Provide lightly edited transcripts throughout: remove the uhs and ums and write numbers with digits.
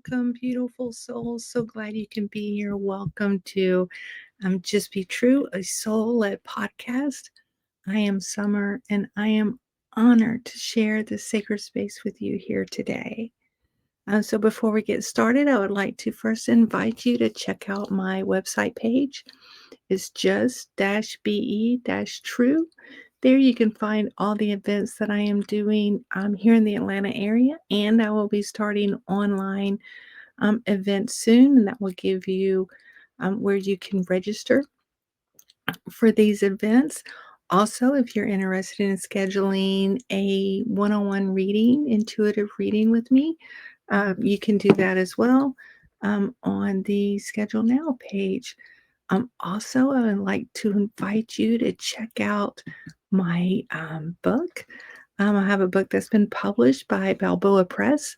welcome, beautiful souls. So glad you can be here. Welcome to Just Be True, a soul led podcast. I am Summer, and I am honored to share this sacred space with you here today. So, before we get started, I would like to first invite you to check out my website page. It's just-be-true. There you can find all the events that I am doing here in the Atlanta area, and I will be starting online events soon, and that will give you where you can register for these events. Also, if you're interested in scheduling a one-on-one reading, intuitive reading with me, you can do that as well on the Schedule Now page. Also, I would like to invite you to check out my book. I have a book that's been published by Balboa Press.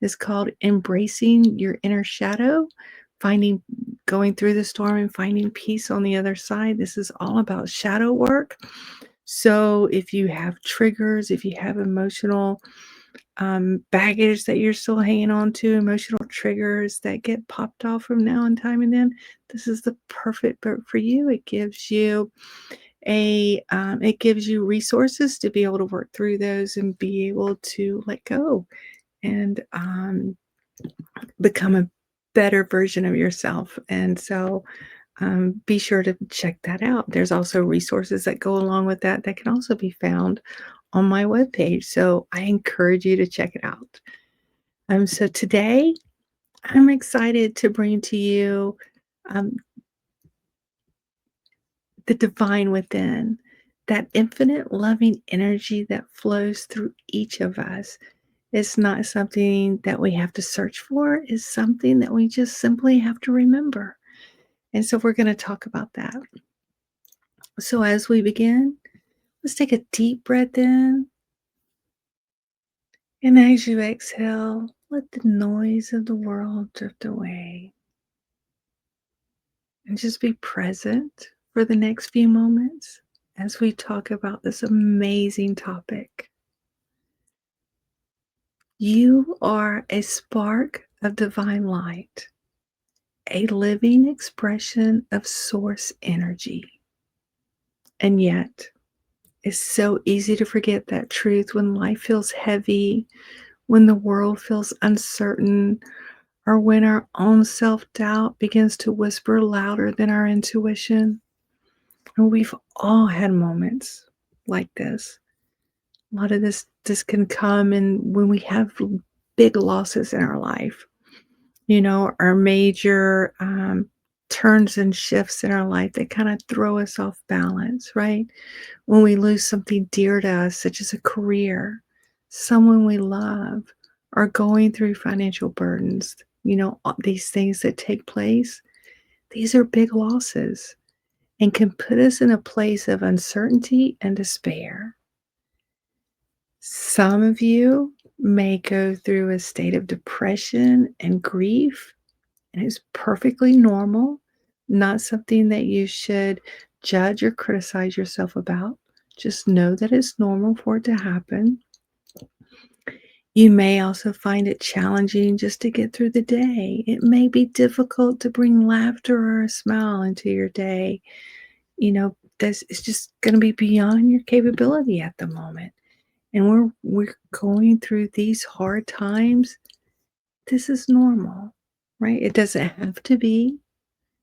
It's called Embracing Your Inner Shadow, finding going through the storm and finding peace on the other side. This is all about shadow work. So if you have triggers, if you have emotional baggage that you're still hanging on to, emotional triggers that get popped off from now and time and then, this is the perfect book for you. It gives you resources to be able to work through those and be able to let go and become a better version of yourself. And so be sure to check that out. There's also resources that go along with that that can also be found on my webpage. So I encourage you to check it out. So today I'm excited to bring to you um, the divine within, that infinite loving energy that flows through each of us. It's not something that we have to search for, it's something that we just simply have to remember. And so we're going to talk about that. So as we begin, let's take a deep breath in. And as you exhale, let the noise of the world drift away. And just be present for the next few moments as we talk about this amazing topic. You are a spark of divine light, a living expression of source energy. And yet, it's so easy to forget that truth when life feels heavy, when the world feels uncertain, or when our own self doubt begins to whisper louder than our intuition. And we've all had moments like this. A lot of this can come in when we have big losses in our life. Our major turns and shifts in our life that kind of throw us off balance, right? When we lose something dear to us, such as a career, someone we love, or going through financial burdens, these things that take place, these are big losses and can put us in a place of uncertainty and despair. Some of you may go through a state of depression and grief, and it's perfectly normal, not something that you should judge or criticize yourself about. Just know that it's normal for it to happen. You may also find it challenging just to get through the day. It may be difficult to bring laughter or a smile into your day. This is just going to be beyond your capability at the moment. And we're going through these hard times. This is normal, right? It doesn't have to be.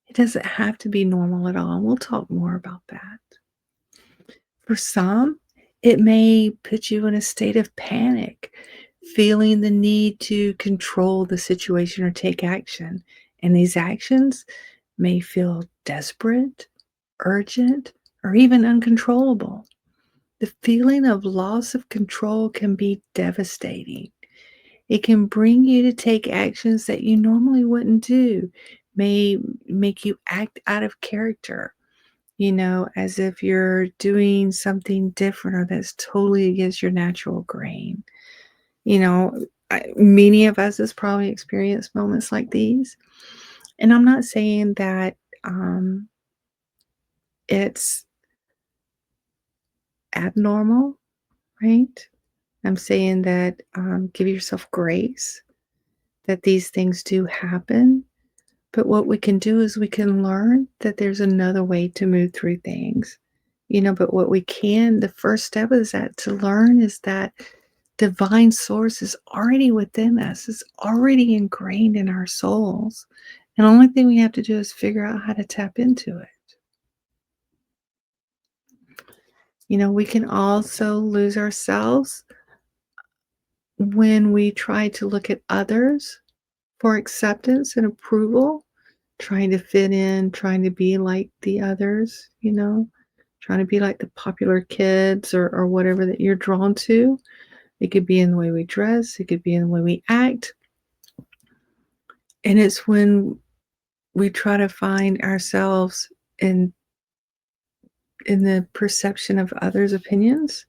It doesn't have to be normal at all. And we'll talk more about that. For some, it may put you in a state of panic, feeling the need to control the situation or take action. And these actions may feel desperate, urgent, or even uncontrollable. The feeling of loss of control can be devastating. It can bring you to take actions that you normally wouldn't do, may make you act out of character, as if you're doing something different or that's totally against your natural grain. Many of us has probably experienced moments like these. And I'm not saying that it's abnormal, right? I'm saying that give yourself grace, that these things do happen. But what we can do is we can learn that there's another way to move through things. But what we can, the first step is that to learn is that divine source is already within us, it's already ingrained in our souls. And the only thing we have to do is figure out how to tap into it. We can also lose ourselves when we try to look at others for acceptance and approval, trying to fit in, trying to be like the others, trying to be like the popular kids or whatever that you're drawn to. It could be in the way we dress, it could be in the way we act. And it's when we try to find ourselves in in the perception of others' opinions,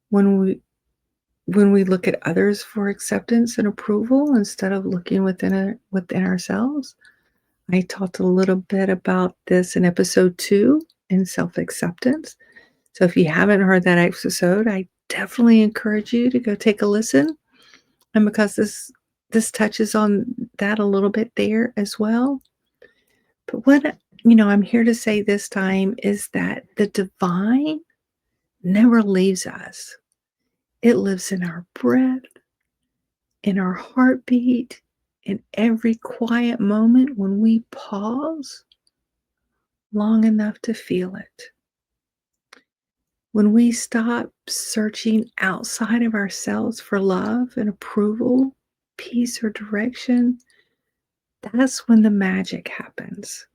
when we look at others for acceptance and approval instead of looking within ourselves. I talked a little bit about this in episode 2 in self-acceptance. So if you haven't heard that episode, I definitely encourage you to go take a listen. And because this touches on that a little bit there as well. But what I'm here to say this time is that the divine never leaves us. It lives in our breath, in our heartbeat, in every quiet moment when we pause long enough to feel it. When we stop searching outside of ourselves for love and approval, peace, or direction, that's when the magic happens.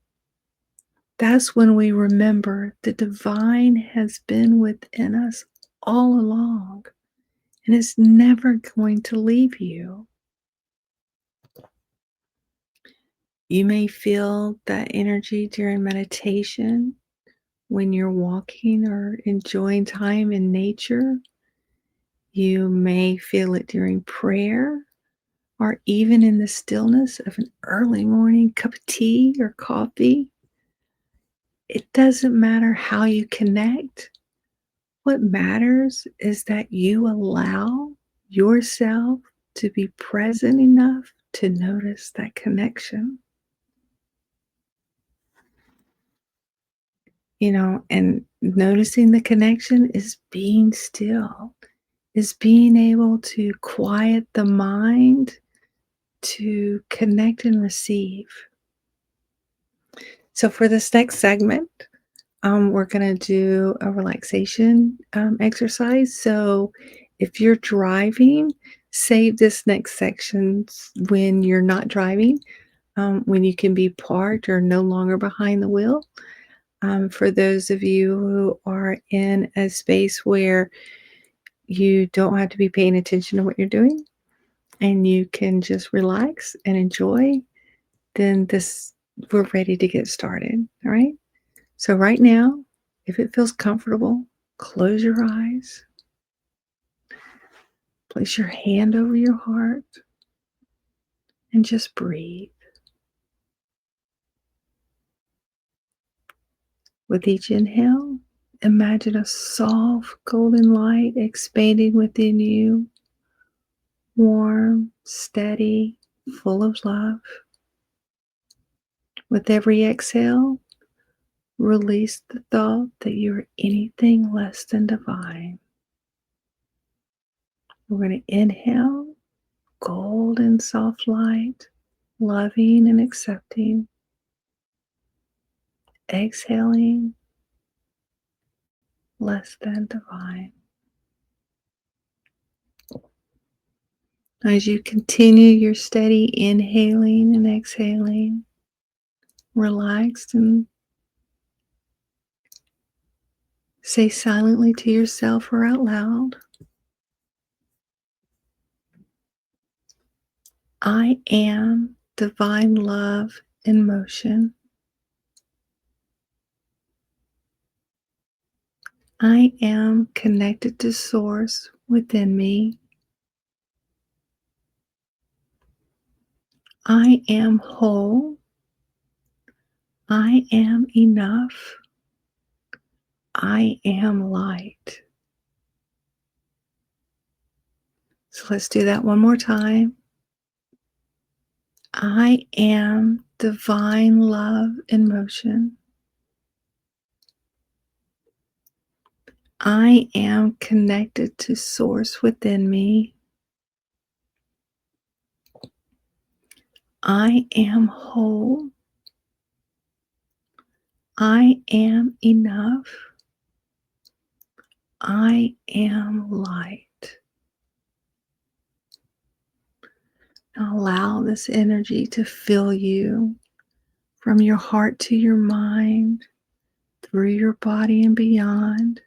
That's when we remember the divine has been within us all along and is never going to leave you. You may feel that energy during meditation when you're walking or enjoying time in nature. You may feel it during prayer or even in the stillness of an early morning cup of tea or coffee. It doesn't matter how you connect. What matters is that you allow yourself to be present enough to notice that connection. And noticing the connection is being still, is being able to quiet the mind to connect and receive. So, for this next segment, we're going to do a relaxation exercise. So, if you're driving, save this next section when you're not driving, when you can be parked or no longer behind the wheel. For those of you who are in a space where you don't have to be paying attention to what you're doing and you can just relax and enjoy, then we're ready to get started. All right. So, right now, if it feels comfortable, close your eyes, place your hand over your heart, and just breathe. With each inhale, imagine a soft golden light expanding within you, warm, steady, full of love. With every exhale, release the thought that you're anything less than divine. We're going to inhale golden soft light, loving and accepting. Exhaling less than divine. As you continue your steady inhaling and exhaling, relaxed, and say silently to yourself or out loud, I am divine love in motion. I am connected to Source within me. I am whole. I am enough. I am light. So let's do that one more time. I am divine love in motion. I am connected to source within me. I am whole. I am enough. I am light. Now allow this energy to fill you from your heart to your mind, through your body and beyond,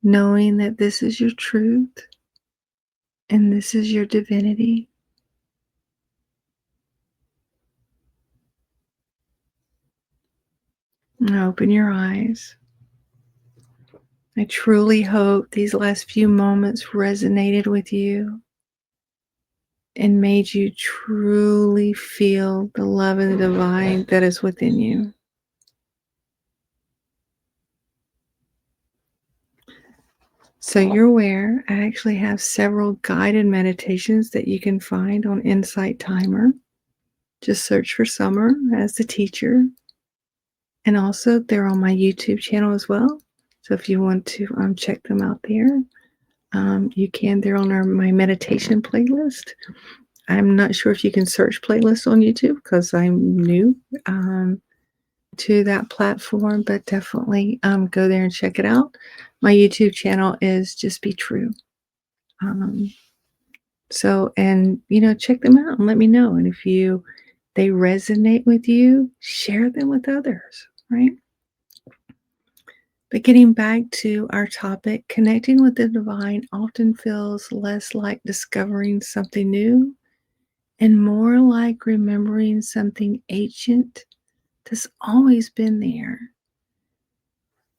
knowing that this is your truth and this is your divinity. And open your eyes. I truly hope these last few moments resonated with you and made you truly feel the love of the divine that is within you. So you're aware, I actually have several guided meditations that you can find on Insight Timer. Just search for Summer as the teacher. And also, they're on my YouTube channel as well. So if you want to check them out there, you can. They're on my meditation playlist. I'm not sure if you can search playlists on YouTube because I'm new to that platform, but definitely go there and check it out. My YouTube channel is Just Be True. Um, and check them out and let me know. And if they resonate with you, share them with others, right? But getting back to our topic, connecting with the divine often feels less like discovering something new and more like remembering something ancient that's always been there.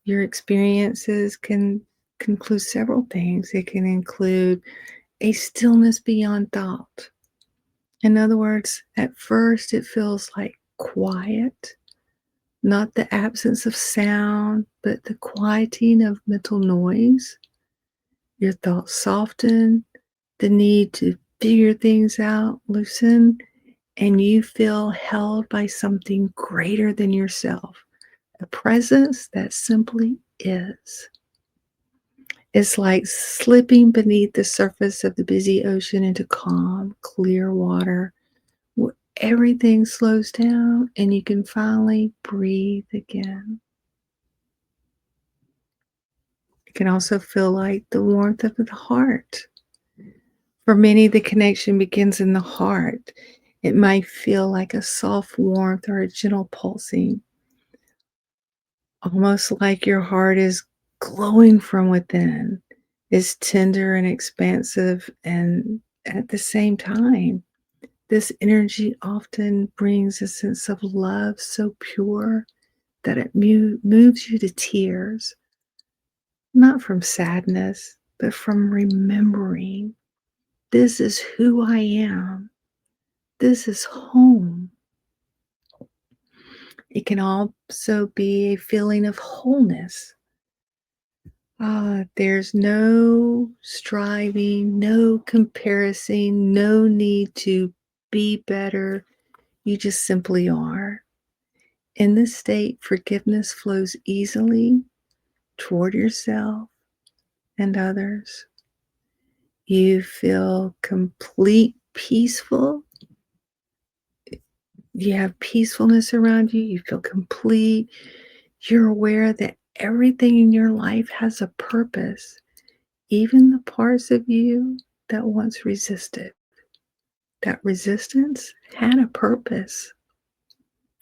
Your experiences can include several things. It can include a stillness beyond thought. In other words, at first it feels like quiet, not the absence of sound, but the quieting of mental noise. Your thoughts soften, the need to figure things out loosen, and you feel held by something greater than yourself, a presence that simply is. It's like slipping beneath the surface of the busy ocean into calm, clear water where everything slows down and you can finally breathe again. It can also feel like the warmth of the heart. For many, the connection begins in the heart. It might feel like a soft warmth or a gentle pulsing, almost like your heart is glowing from within. It's tender and expansive, and at the same time, this energy often brings a sense of love so pure that it moves you to tears, not from sadness, but from remembering this is who I am. This is home. It can also be a feeling of wholeness. There's no striving, no comparison, no need to be better. You just simply are. In this state, forgiveness flows easily toward yourself and others. You feel complete peaceful. You have peacefulness around you. You feel complete. You're aware that everything in your life has a purpose, even the parts of you that once resisted. That resistance had a purpose,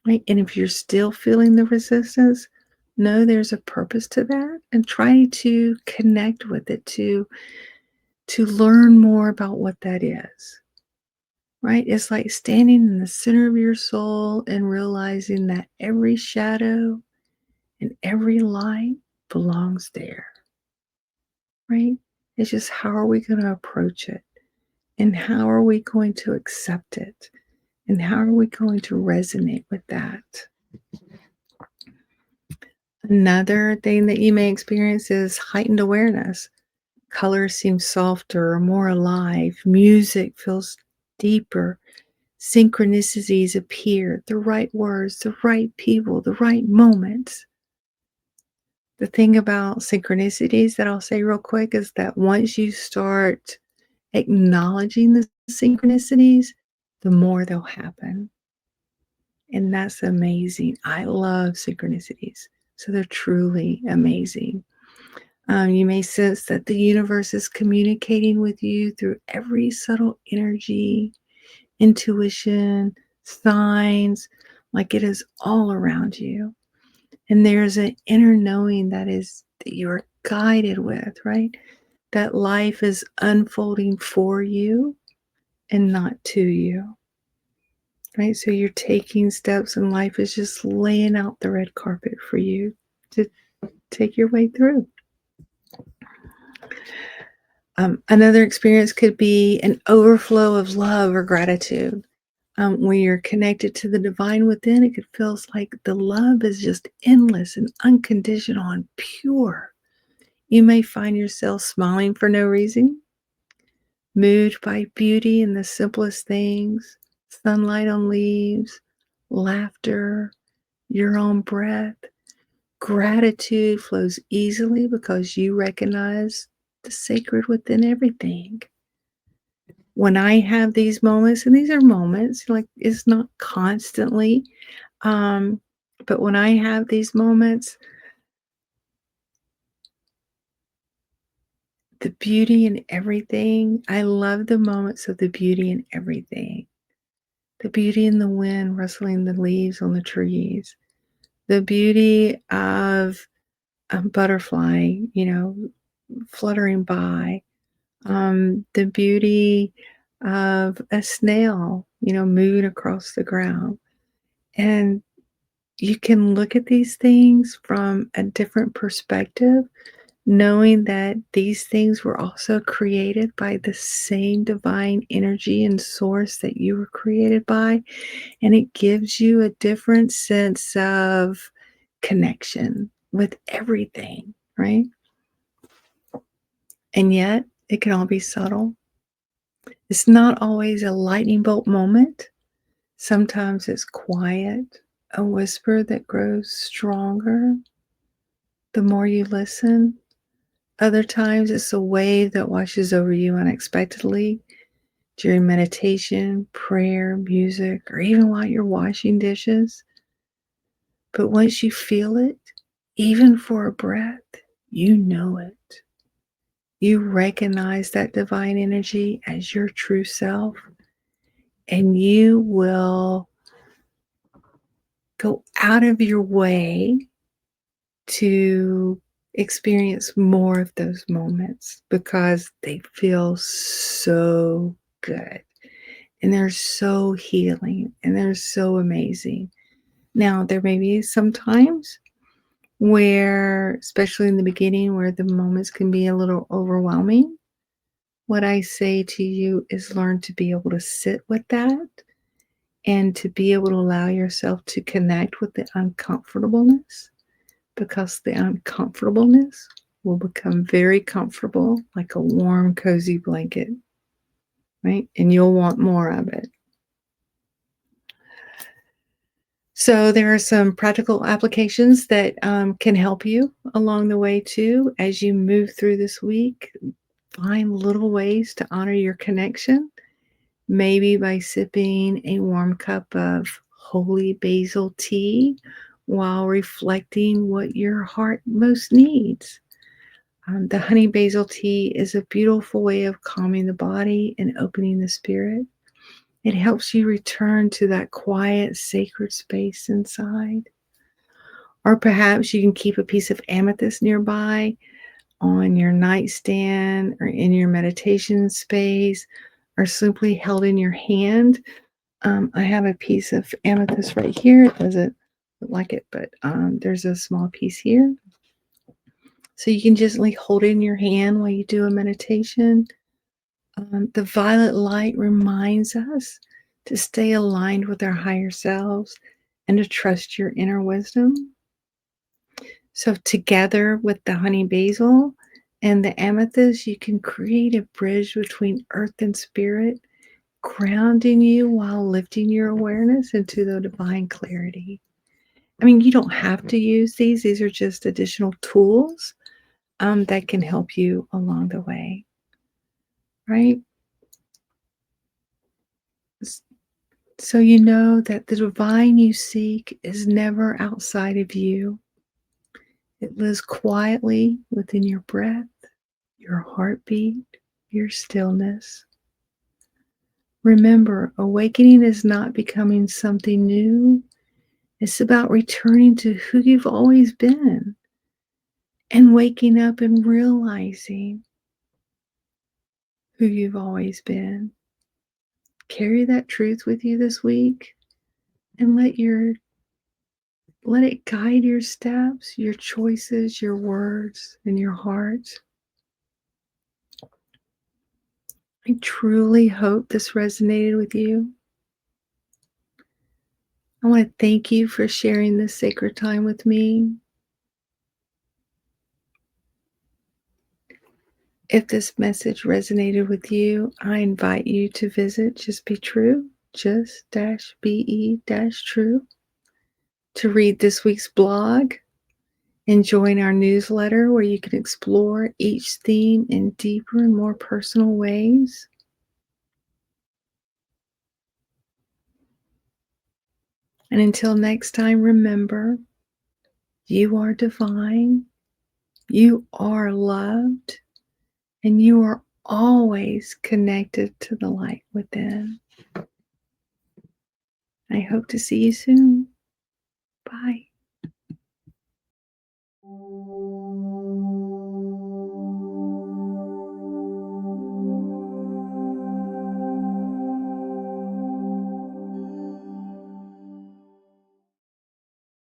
right? And if you're still feeling the resistance, know there's a purpose to that and try to connect with it to learn more about what that is. Right? It's like standing in the center of your soul and realizing that every shadow and every light belongs there. Right? It's just how are we going to approach it? And how are we going to accept it? And how are we going to resonate with that? Another thing that you may experience is heightened awareness. Colors seem softer or more alive. Music feels deeper. Synchronicities appear, the right words, the right people, the right moments. The thing about synchronicities that I'll say real quick is that once you start acknowledging the synchronicities, the more they'll happen. And that's amazing. I love synchronicities. So they're truly amazing. You may sense that the universe is communicating with you through every subtle energy, intuition, signs, like it is all around you. And there's an inner knowing that you are guided with, right? That life is unfolding for you and not to you, right? So you're taking steps and life is just laying out the red carpet for you to take your way through. Another experience could be an overflow of love or gratitude. When you're connected to the divine within, it could feels like the love is just endless and unconditional and pure. You may find yourself smiling for no reason, moved by beauty in the simplest things, sunlight on leaves, laughter, your own breath. Gratitude flows easily because you recognize the sacred within everything. When I have these moments, and these are moments, like it's not constantly, um, but when I have these moments, the beauty in everything, I love the moments of the beauty in everything. The beauty in the wind rustling the leaves on the trees, the beauty of a butterfly, fluttering by, the beauty of a snail, moving across the ground. And you can look at these things from a different perspective, knowing that these things were also created by the same divine energy and source that you were created by. And it gives you a different sense of connection with everything, right? And yet, it can all be subtle. It's not always a lightning bolt moment. Sometimes it's quiet, a whisper that grows stronger the more you listen. Other times it's a wave that washes over you unexpectedly during meditation, prayer, music, or even while you're washing dishes. But once you feel it, even for a breath, you know it. You recognize that divine energy as your true self, and you will go out of your way to experience more of those moments because they feel so good and they're so healing and they're so amazing. Now, there may be some times where, especially in the beginning, where the moments can be a little overwhelming. What I say to you is learn to be able to sit with that and to be able to allow yourself to connect with the uncomfortableness because the uncomfortableness will become very comfortable, like a warm, cozy blanket, right? And you'll want more of it. So, there are some practical applications that can help you along the way too as you move through this week. Find little ways to honor your connection, maybe by sipping a warm cup of holy basil tea while reflecting what your heart most needs. The honey basil tea is a beautiful way of calming the body and opening the spirit. It helps you return to that quiet, sacred space inside. Or perhaps you can keep a piece of amethyst nearby on your nightstand or in your meditation space or simply held in your hand. I have a piece of amethyst right here. It doesn't look like it, but there's a small piece here. So you can gently hold it in your hand while you do a meditation. The violet light reminds us to stay aligned with our higher selves and to trust your inner wisdom. So, together with the honey basil and the amethyst, you can create a bridge between earth and spirit, grounding you while lifting your awareness into the divine clarity. I mean, you don't have to use these. These are just additional tools that can help you along the way, right? S- So you know that the divine you seek is never outside of you. It lives quietly within your breath, your heartbeat, your stillness. Remember, awakening is not becoming something new. It's about returning to who you've always been and waking up and realizing who you've always been. Carry that truth with you this week and let it guide your steps, your choices, your words, and your heart. I truly hope this resonated with you. I want to thank you for sharing this sacred time with me. If this message resonated with you, I invite you to visit Just Be True, just dash be dash true, to read this week's blog and join our newsletter where you can explore each theme in deeper and more personal ways. And until next time, remember, you are divine, you are loved, and you are always connected to the light within. I hope to see you soon.